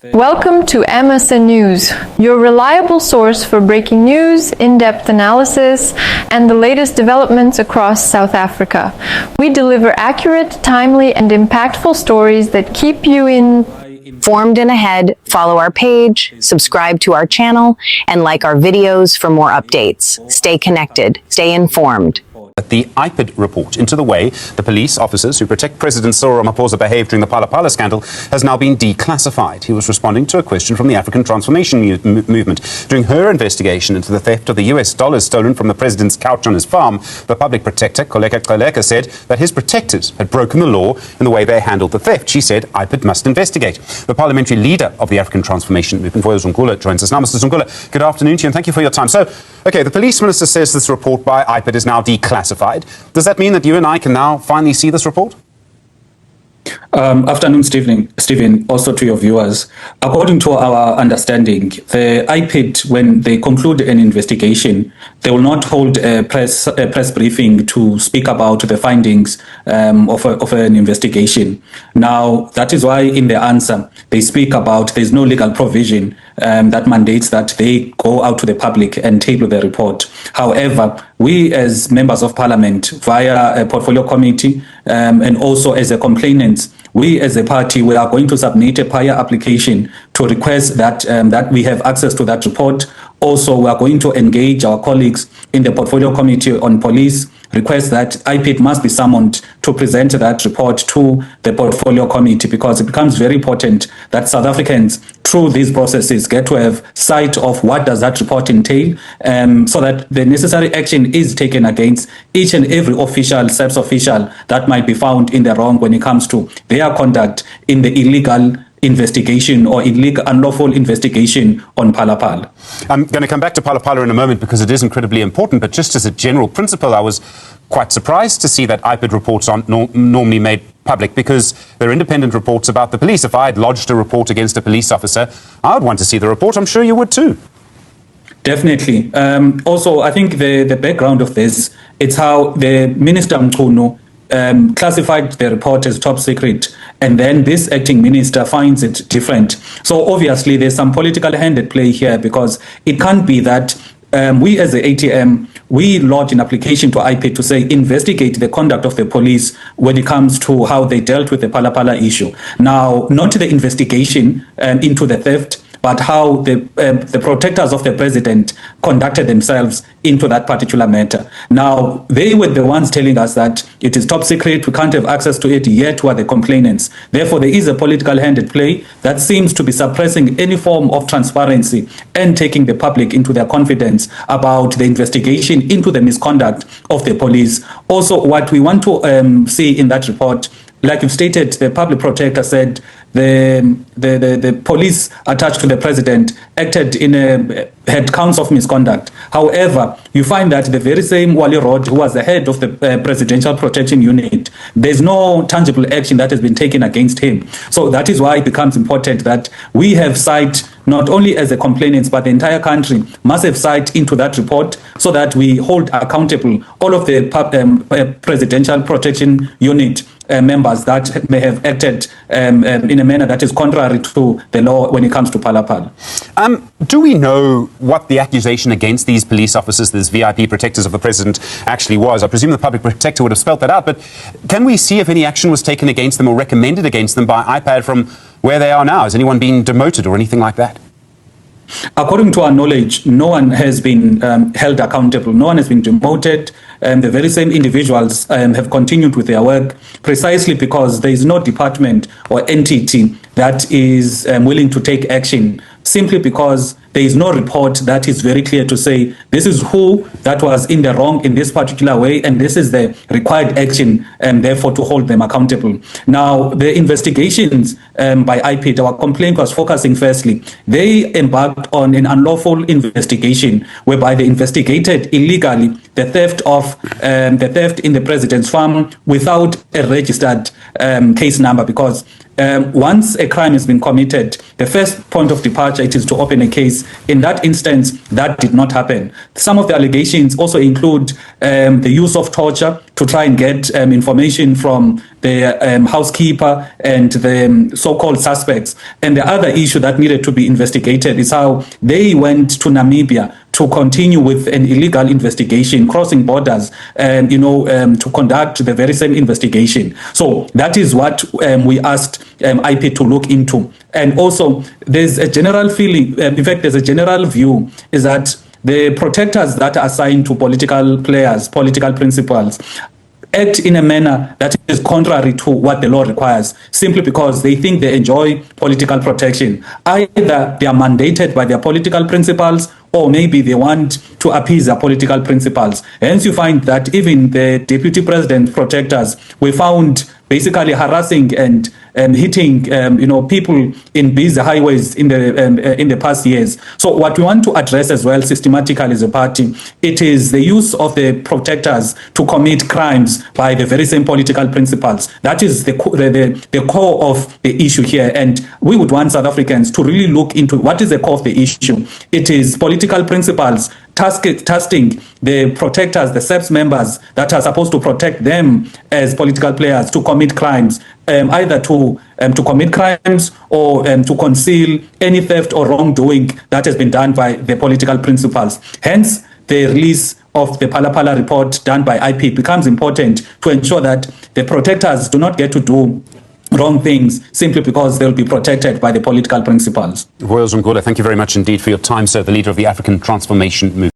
Welcome to MSN News, your reliable source for breaking news, in-depth analysis, and the latest developments across South Africa. We deliver accurate, timely, and impactful stories that keep you informed and ahead. Follow our page, subscribe to our channel, and like our videos for more updates. Stay connected, stay informed. The IPID report into the way the police officers who protect President Cyril Ramaphosa behaved during the Phala Phala scandal has now been declassified. He was responding to a question from the African Transformation Movement. During her investigation into the theft of the US dollars stolen from the president's couch on his farm, the public protector, Koleka, said that his protectors had broken the law in the way they handled the theft. She said IPID must investigate. The parliamentary leader of the African Transformation Movement, Vuyo Zungula, joins us now. Mr. Zungula, good afternoon to you and thank you for your time. So, okay, the police minister says this report by IPID is now declassified. Does that mean that you and I can now finally see this report? Afternoon, Stephen, also to your viewers. According to our understanding, the IPID, when they conclude an investigation, they will not hold a press briefing to speak about the findings of an investigation. Now, that is why in the answer, they speak about there's no legal provision that mandates that they go out to the public and table the report. However, we as members of parliament, via a portfolio committee and also as a complainant, we as a party, we are going to submit a prior application to request that that we have access to that report. Also, we are going to engage our colleagues in the portfolio committee on police, request that IPID must be summoned to present that report to the portfolio committee, because it becomes very important that South Africans through these processes get to have sight of what does that report entail, so that the necessary action is taken against each and every official, SAPS official that might be found in the wrong when it comes to their conduct in the illegal investigation or illegal unlawful investigation on Phala Phala. I'm going to come back to Phala Phala in a moment because it is incredibly important, but just as a general principle, I was quite surprised to see that IPID reports aren't normally made public, because they're independent reports about the police. If I had lodged a report against a police officer, I would want to see the report. I'm sure you would too. Definitely. Also, I think the background of this, it's how the Minister Mchunu classified the report as top secret, and then this acting minister finds it different. So obviously there's some political hand at play here, because it can't be that we as the ATM, we lodge an application to IPID to say investigate the conduct of the police when it comes to how they dealt with the Phala Phala issue. Now, not the investigation into the theft, but how the protectors of the president conducted themselves into that particular matter. Now, they were the ones telling us that it is top secret, we can't have access to it, yet were the complainants. Therefore, there is a political hand at play that seems to be suppressing any form of transparency and taking the public into their confidence about the investigation into the misconduct of the police. Also, what we want to see in that report, like you've stated, the public protector said the police attached to the president acted had counts of misconduct. However, you find that the very same Wally Rod, who was the head of the Presidential Protection Unit, there's no tangible action that has been taken against him. So that is why it becomes important that we have sight, not only as the complainants, but the entire country must have sight into that report, so that we hold accountable all of the Presidential Protection Unit members that may have acted in a manner that is contrary to the law when it comes to Phala Phala. Do we know what the accusation against these police officers, these VIP protectors of the president, actually was? I presume the public protector would have spelt that out, but can we see if any action was taken against them or recommended against them by IPID from where they are now? Has anyone been demoted or anything like that? According to our knowledge, no one has been held accountable. No one has been demoted. The very same individuals have continued with their work, precisely because there is no department or entity that is willing to take action, simply because there is no report that is very clear to say this is who that was in the wrong in this particular way, and this is the required action, and therefore to hold them accountable. Now, the investigations by IPID, our complaint was focusing firstly, they embarked on an unlawful investigation whereby they investigated illegally the theft in the president's farm without a registered case number, because once a crime has been committed, the first point of departure it is to open a case. In that instance, that did not happen. Some of the allegations also include the use of torture to try and get information from the housekeeper and the so-called suspects. And the other issue that needed to be investigated is how they went to Namibia to continue with an illegal investigation, crossing borders, to conduct the very same investigation. So that is what we asked IPID to look into. And also, there's a general feeling, in fact, there's a general view, is that the protectors that are assigned to political players, political principals, act in a manner that is contrary to what the law requires, simply because they think they enjoy political protection. Either they are mandated by their political principals, or maybe they want to appease their political principals. Hence, you find that even the deputy president protectors were found basically harassing and hitting people in busy highways in the past years. So what we want to address as well systematically as a party, it is the use of the protectors to commit crimes by the very same political principals. That is the core of the issue here, and we would want South Africans to really look into what is the core of the issue. It is political principals tasking the protectors, the SEPS members that are supposed to protect them as political players to commit crimes, either to commit crimes or to conceal any theft or wrongdoing that has been done by the political principals. Hence, the release of the Phala Phala report done by IPID becomes important to ensure that the protectors do not get to do wrong things simply because they'll be protected by the political principals. Vuyo Zungula, thank you very much indeed for your time, sir, the leader of the African Transformation Movement.